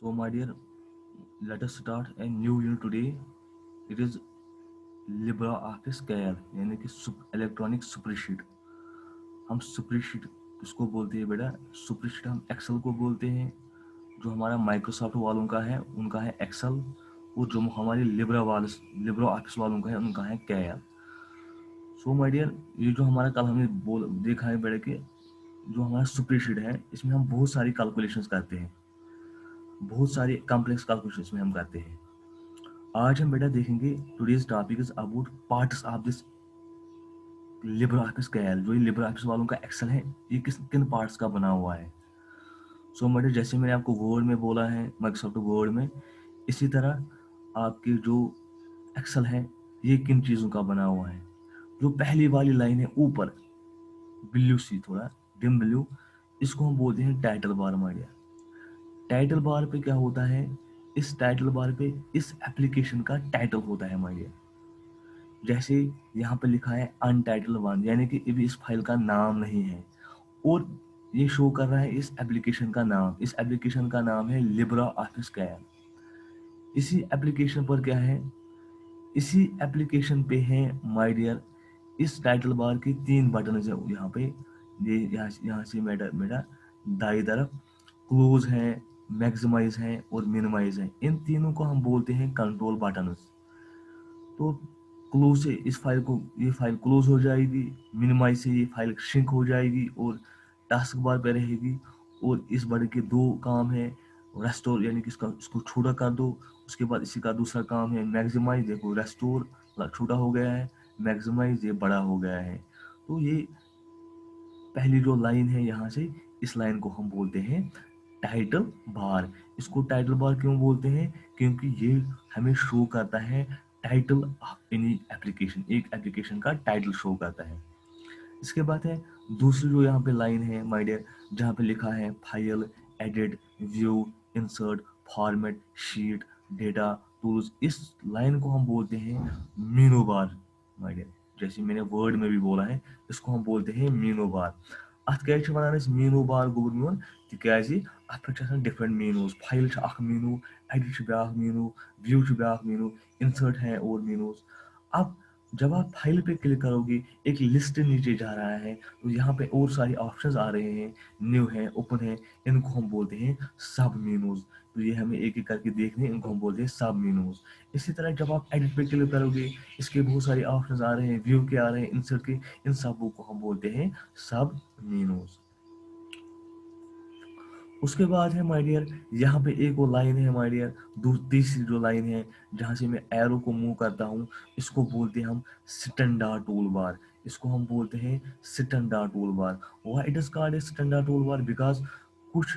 So, my dear, let us start a new unit today. It is LibreOffice Calc यानी कि electronic spreadsheet. हम spreadsheet किसको बोलते हैं बेटा? स्प्रेडशीट हम एक्सेल को बोलते हैं. जो हमारा माइक्रोसॉफ्ट वालों का है उनका है एक्सेल, और जो हमारे लिब्रा ऑफिस वालों का है उनका है कैल. सो माय डियर, ये जो हमारा कल हमने देखा है बेटा कि जो हमारा स्प्रेडशीट है इसमें हम बहुत सारी कैलकुलेशंस करते हैं, बहुत सारी कॉम्प्लेक्स कैलकुलेशंस में हम करते हैं. आज हम बेटा देखेंगे today's topic is about parts of this LibreOffice Calc. जो ये लिब्रा ऑफिस वालों का एक्सेल है ये किन पार्ट्स का बना हुआ है. सो बेटा जैसे मैंने आपको वर्ड में बोला है माइक्रोसॉफ्ट वर्ड में, इसी तरह आपके जो एक्सेल है ये किन चीज़ों का बना हुआ है. जो पहली वाली लाइन है ऊपर ब्लू सी, थोड़ा डिम ब्लू, इसको हम बोलते हैं title bar. Maria title bar पे क्या होता है? इस टाइटल बार पे इस एप्लीकेशन का टाइटल होता है मारिया. जैसे यहाँ पे लिखा है अनटाइटल वन, यानी कि अभी इस फाइल का नाम नहीं है, और ये शो कर रहा है इस एप्लीकेशन का नाम. इस एप्लीकेशन का नाम है लिब्रा ऑफिस कैल. इसी एप्लीकेशन पर क्या है? इसी एप्लीकेशन पे है माय डियर इस टाइटल बार के तीन बटन है यहाँ पे. ये यहाँ से मेरा मेरा दाई तरफ क्लोज है, मैक्सिमाइज है और मिनिमाइज है. इन तीनों को हम बोलते हैं कंट्रोल बटन. तो क्लोज से इस फाइल को, ये फाइल क्लोज हो जाएगी, मिनिमाइज से ये फाइल श्रिंक हो जाएगी और टास्क बार पे रहेगी. और इस बटन के दो काम है, रेस्टोर यानी कि इसको छोटा कर दो. उसके बाद इसी का दूसरा काम है मैक्सिमाइज. देखो रेस्टोर छोटा हो गया है, मैक्सिमाइज ये बड़ा हो गया है. तो ये पहली जो लाइन है यहाँ से, इस लाइन को हम बोलते हैं टाइटल बार. इसको टाइटल बार क्यों बोलते हैं? क्योंकि ये हमें शो करता है टाइटल ऑफ एनी एप्लीकेशन. एक एप्लीकेशन का टाइटल शो करता है. इसके बाद है दूसरी जो यहाँ पे लाइन है माय डियर, जहाँ पे लिखा है file, edit, view, insert, format, sheet, data, tools. इस लाइन को हम बोलते हैं मीनू बार माय डियर. जैसे मैंने वर्ड में भी बोला है, इसको हम बोलते हैं मीनू बार. अत क्या वनान मीनू बार गो मियोन तिकाज अत पे डिफरेंट मीनूज. फाइल मीनू, एडिट ब्या मीनू, व्यू ब्या मीनू, इंसर्ट है और मीनूज. अब जब आप फाइल पे क्लिक करोगे एक लिस्ट नीचे जा रहा है, तो यहाँ पे और सारी ऑप्शंस आ रहे हैं, न्यू है, ओपन है. इनको हम बोलते हैं सब मेनूज. तो ये हमें एक एक करके देखने हैं, इनको हम बोलते हैं सब मेनूज. इसी तरह जब आप एडिट पे क्लिक करोगे, इसके बहुत सारे ऑप्शंस आ रहे हैं, व्यू के आ रहे हैं, इंसर्ट के, इन सब को हम बोलते हैं सब मेनूज. उसके बाद है माय डियर यहाँ पे एक और लाइन है माय डियर, तीसरी जो लाइन है जहाँ से मैं एरो को मूव करता हूँ, इसको बोलते हैं हम स्टैंडर्ड टूल बार. इसको हम बोलते हैं standard tool bar. Why it is called standard tool bar? Because कुछ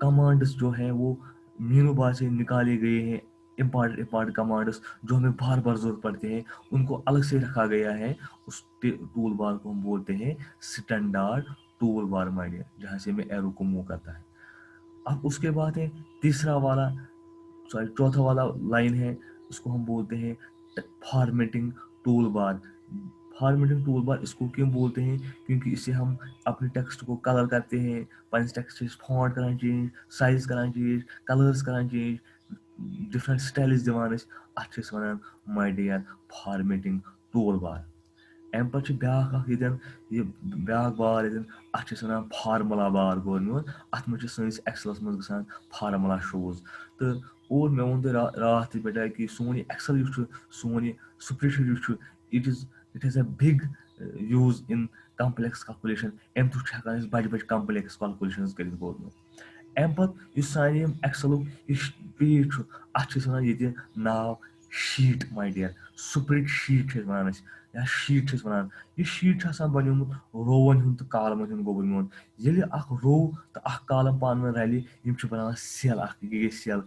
कमांड्स जो हैं वो मीनू बार से निकाले गए हैं. इम्पॉर्टेंट कमांड्स जो हमें बार बार जरूरत पड़ते हैं, उनको अलग से रखा गया है. उस टूल बार को हम बोलते हैं standard toolbar my dear, जहाँ से मैं एरो को मूव करता है. अब उसके बाद है तीसरा वाला, सॉरी चौथा वाला लाइन है, उसको हम बोलते हैं फॉर्मेटिंग टूल बार. फॉर्मेटिंग टूल बार इसको क्यों बोलते हैं? क्योंकि इससे हम अपने टेक्स्ट को कलर करते हैं. पंच टेक्स्ट फॉन्ट करना चेंज, साइज करना चेंज, कलर्स करना चेंज, डिफरेंट स्टाइल्स दिवान अत वन my dear formatting tool bar. अम पे ब्या ब्या बार अ फार्मूला बार गोर मोन. अत मे सैस एक्सलस मज ग फार्मूला शोज. तो और मे वो रात पे कि सोन एक्सल सोन यह spreadsheet it is a big use in complex calculation. अम थ्रू बज बज कम्प्लेक्स कैलकुलेशन कर गोर. अम पे सान एक्सलुक पेज अत वन नाव sheet my dear. Spreadsheet one या शीट वन. यह शीट बनोमुत रोवन हूं तो कॉलमन हूं गोबर मोन. ये रो तो कॉलम पान वन रलि बनान सेल. यह गई सेल,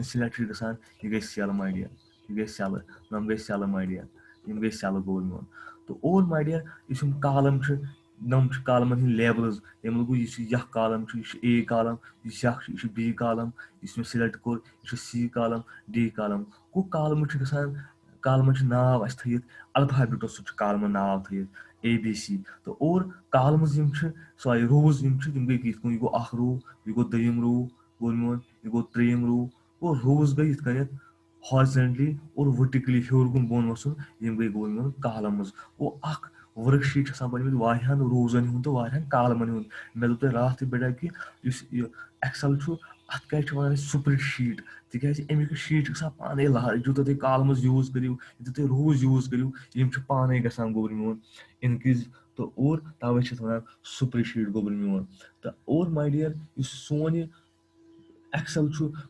सिलेक्ट ग यह गई सेल माय डियर. यह गई सेल, नम गई सेल माय डियर, यम गई सेल गोबर मोन. तो और माय डियर कॉलम नम कॉलमन हंद लेबल्स. तम लोग यह कॉलम ए कॉलम, यह बी कॉलम, इस मे सिलेक्ट कोर यह सी कॉलम, डी कॉलम. गो कॉलम कॉलम नाव अस थी अल्फाबेटो सह कॉलम नाव थी ए बी सी. तो और कॉलम्स सॉरी रोज गई यह गो अख रो, यह गो दोयम रो गोर मोन, यह गो त्रेयम रो और रोज गई इत कनित हॉरिजॉन्टली और वर्टिकली हेर कुन बोन वसन यम गई गोल मोन कॉलम्स वो अख वर्कशीट छसान बनमित वारियान रोजन हुन तो वारियान कॉलमन हुन मे दोप तोय रात बेटा कि युस एक्सेल छु अत क्या छु वनान स्प्रेड शीट तिकाज अमिक शीट गसान पाने लहर जुत तुम कॉलम्स यूज करियो युत तुम रोज यूज करियो यम छु पाने गसान गोबर मोन इनक्रीज तो और तवे छ वनान स्प्रेड शीट गोबर मोन तो और माय डियर युस सोन ये एक्सेल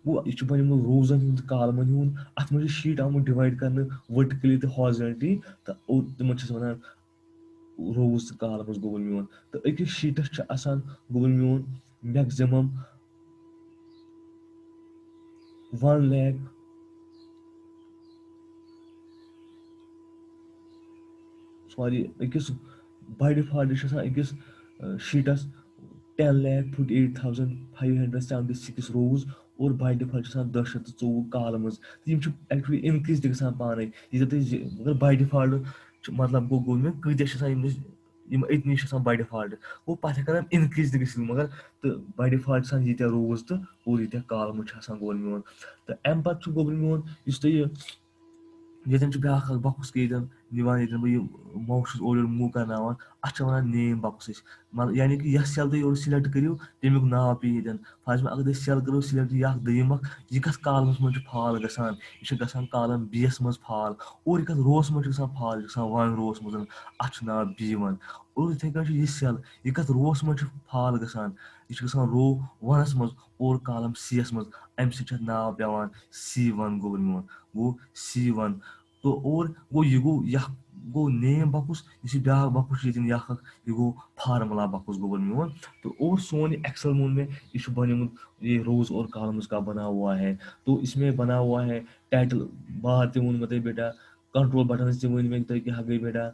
वो यह बनमुत रोजन हूं कॉलमन हूं अत मे शीट आमुत डिवाइड कर वर्टिकली तो हॉरिजॉन्टली तो तिमन वन रोज तो कॉलम्स गोबल मोन तो अकिस शीटस गोबल मोन मैक्सिमम 1 लाख सॉरी अकिस बाय डिफॉल्ट अकिस शीटस 10,48,576 रोज और बाय डिफॉल्ट 10,124 कॉलम्स यम एक्चुअली इनक्रीज गसान पाने मगर बाय डिफॉल्ट मतलब गो मे कत यम अतनी बाय डिफॉल्ट वो पे कर इनक्रीज तक मगर तो बाय डिफॉल्ट यीत्या रोज तो और यीत्या कॉलम्स गोल मोन तो अम पे गोबल मोन ये ब्या बकुस निवान बह माउस ओर मूव कर अत वन नेम बकुस यानी कि यह सेल तुम सिलेक्ट करो तमुक नाव पे फॉर एग्जाम्पल अगर सेल करो सिलेक्ट यह दम यह कत कॉलमस मज फॉल गसान यह गसान कॉलम बी यस मज फॉल और यह कत रोस मज फॉल गसान 1 रोस मज अत नाव B1 और इथे कन यह सेल यह कत रोस मज फॉल गसान यह गसान रो 1 मज और कॉलम C यस मज अम नाव पेवान C1 गोबर मोन गो C1 तो और गो यह गो यह गो नेम बकुस यह ब्या बकुस यह गो फार्मूला बकुस गोबर मोन तो और सोन एक्सेल मोन में यह बनमुत ये रोज और कॉलम्स का बना हुआ है तो इसमें बना हुआ है टाइटल बार ते वोन मत बेटा कंट्रोल बटन ते वन मे क्या गई बेटा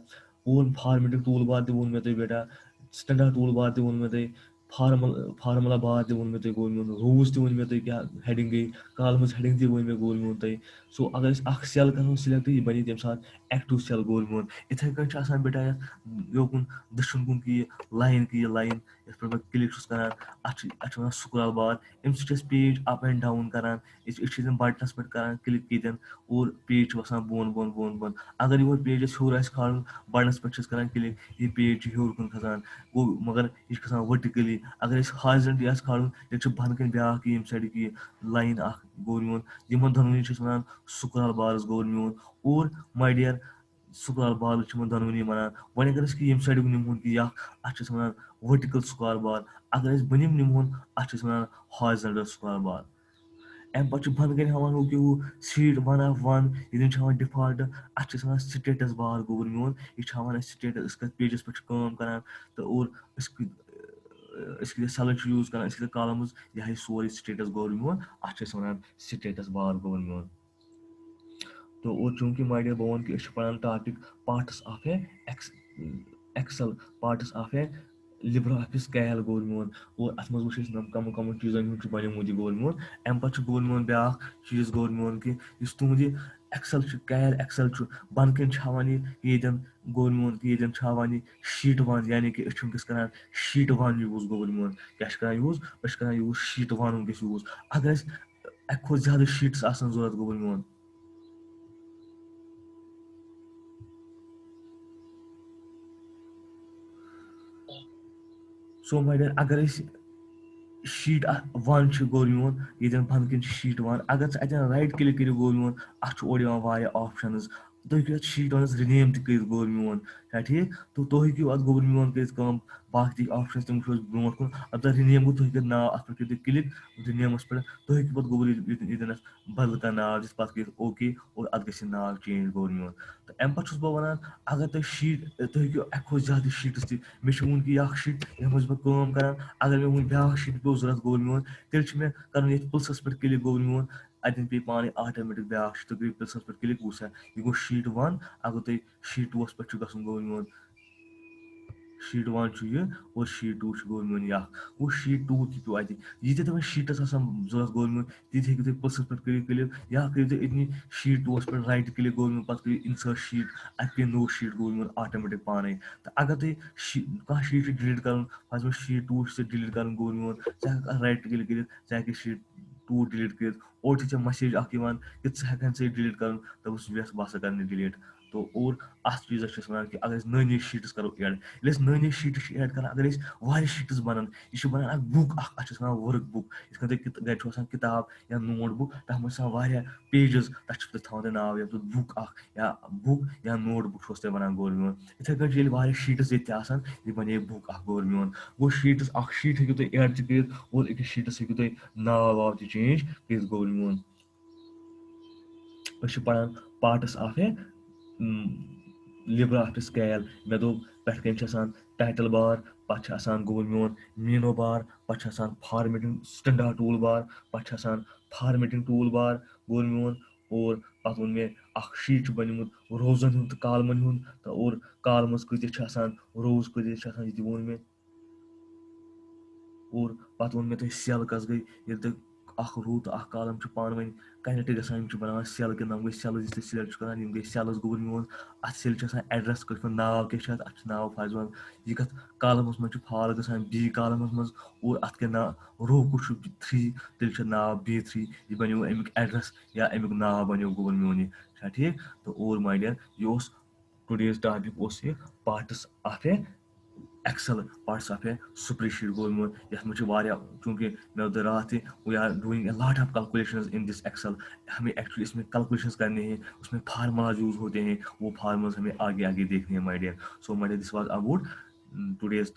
और फॉर्मेटिंग टूल बार ते वोन मे बेटा स्टैंडर्ड टूल बार ते वोन मे फार्मूला बार ते वोन मे गोल मोन रोज ते वन मे क्या हेडिंग गई कॉलम्स हेडिंग ते वन मे गोल मोन सो अगर सेल करो सिलेक्ट यह बनी तम सात एक्टिव सेल गोल मोन इथे कन बेटा योकुन दक्षिण कुन की लाइन ये पे मैं क्लिक कर अ स्क्रॉल बार अम पेज अप एंड डाउन करान बटनस पे कर क्लिक ये और पेज वसान बोन बोन बोन बोन अगर योर पेजस हूर खाड़न बटनस पे कर क्लिक यह पेज हूर कुन खसान गो मगर यह खसान वर्टिकली अगर हॉरिजॉन्टली खाड़न ये बन कन ब्या यम साइड की लाइन गोल मोन यमन दोनवनी वन स्क्रॉल बार्स गोल मोन और माय डियर स्क्रॉल बार दोनवनी वन वन अगर यम साइड निमोन कि अत वन वर्टिकल स्क्रॉल बार अगर बनिम निमोन अत वन हॉरिजॉन्टल स्क्रॉल बार अम पे बंद कन हवान वो शीट 1 ऑफ 1 ये डिफॉल्ट अत स्टेटस बार गोबर मोन यह हवान स्टेटस पेजस पे काम करान तो और सेलेक्ट यूज कर कॉलम्स यह सोरे स्टेटस गोबर मोन अत वन स्टेटस बार गोबर मोन तो और चूंकि माय बह वन कि पढ़ान topic parts of a Excel parts of a LibreOffice Calc गोल मोन और अत मज वो कम कम चीजन हूँ बनमुत गोल मोन अम पे गोल मोन ब्या चीज गोल मोन कि तुद एक्सल कैल एक्सल बन कन हवान ये गोल मोन कि ये हवान शीट 1 यानी कि कर शीट 1 यूज गोल मोन क्या यूज यूज शीट 1 यूज अगर अक खुद ज्यादा शीट्स जरूरत गोल मोन सो माय डियर अगर शीट 1 गोल मोन ये बंद कन शीट 1 अगर अतन राइट क्लिक करो गोल मोन अत ऑप्शन तुम हूँ शीट 1 रिनेम तक गोल मोन क्या ठीक तो तुम हूँ अत गोल मोन कर बाकी ऑप्शन तम ब्रो कुन अब रिनेम गो तुम नाव अत पे क्लिक रिनेमस पे तुम हूँ पे गोल ये बदल का नाव दिस पे ओके और अत ग नाव चेंज गोल मोन तो अम पे बह वन अगर तुम शीट तुम हूँ अक ज्यादा शीट्स मे वो कि शीट ये बह कर अगर मे वो ब्या शीट पे जरूरत गोल मोन तेल मे कर प्लसस पे क्लिक गोल मोन अतन पे पाने ऑटोमेटिक ब्या शीट गई प्लसस पे क्लिक वो यह गो शीट 1 अगर तुम शीट 2 पे गोल मोन शीट 1 ये और शीट 2 गोल मोन वो शीट 2 पे अत ये तुम शीटस जरूरत गोल मोन ती हूँ तुम प्लसस पे क्लिक या करो तुम इतनी शीट 2 पे राइट क्लिक गोल मोन पे करो इंसर्ट शीट अत पे नो शीट गोल मोन ऑटोमेटिक पाने तो अगर तुम कह शीट डिलीट कर शीट 2 डिलीट कर गोल मोन राइट क्लिक कर शीट टूर डिलीट कर और मैसेज कि से डिलीट कर दस वेस बह कर डिलीट तो और अत चीज़ वन कि अगर नई नई शीट्स करो एड ये नई शीट्स एड कर अगर शीट्स बनान यह बनान बुक अत वर्क बुक गर किताब या नोट बुक तथ मे पेजेस तथा तुम नाव या बुक या बुक या नोट बुक तुम वन गोल मोन इथे कट शीट्स ये बने बुक गोल मोन गो शीट्स शीट हेकू तुम एड कर और अकिस शीट्स हेकू तुम नाव वाव चेंज कर गोल मोन पढ़ान parts of a LibreOffice स्केल मे दोप पे टाइटल बार पे गोल मोन मीनो बार पे फॉर्मेटिंग स्टैंडर्ड टूल बार पे फॉर्मेटिंग टूल बार गोल मोन और पे वो मे शीट बनमुत रोजन हूं तो कालमन हूं तो और कालमस कत रोज कत ये वो मे और पे वो मे तुम सेल कस गई ये रो तो कॉलम पान वन कनेक्ट गसान बनाना सेल कि नम गई सेल सिलेक्ट कर गई सेल्स गोल मोन अत सेल एड्रेस कट नाव क्या अत नाव फॉर एग्जाम्पल यह कत कॉलमस मज फॉल गसान बी कॉलमस मज और अत क्या नाव रो कुछ 3 तेल नाव B3 यह बनो अमुक एड्रेस या अमुक नाव बनो गोल मोन यह ठीक तो और माय डियर यह टुडेज टॉपिक यह parts of a Excel parts of a spreadsheet गोल मोन चूंकि मैं उधर रात we are doing a lot of calculations in this Excel हमें एक्चुअली इसमें कैलकुलेशंस करने हैं उसमें फार्मूलाज यूज होते हैं वो फार्मूलाज हमें आगे आगे देखने हैं my dear so my dear this was about today's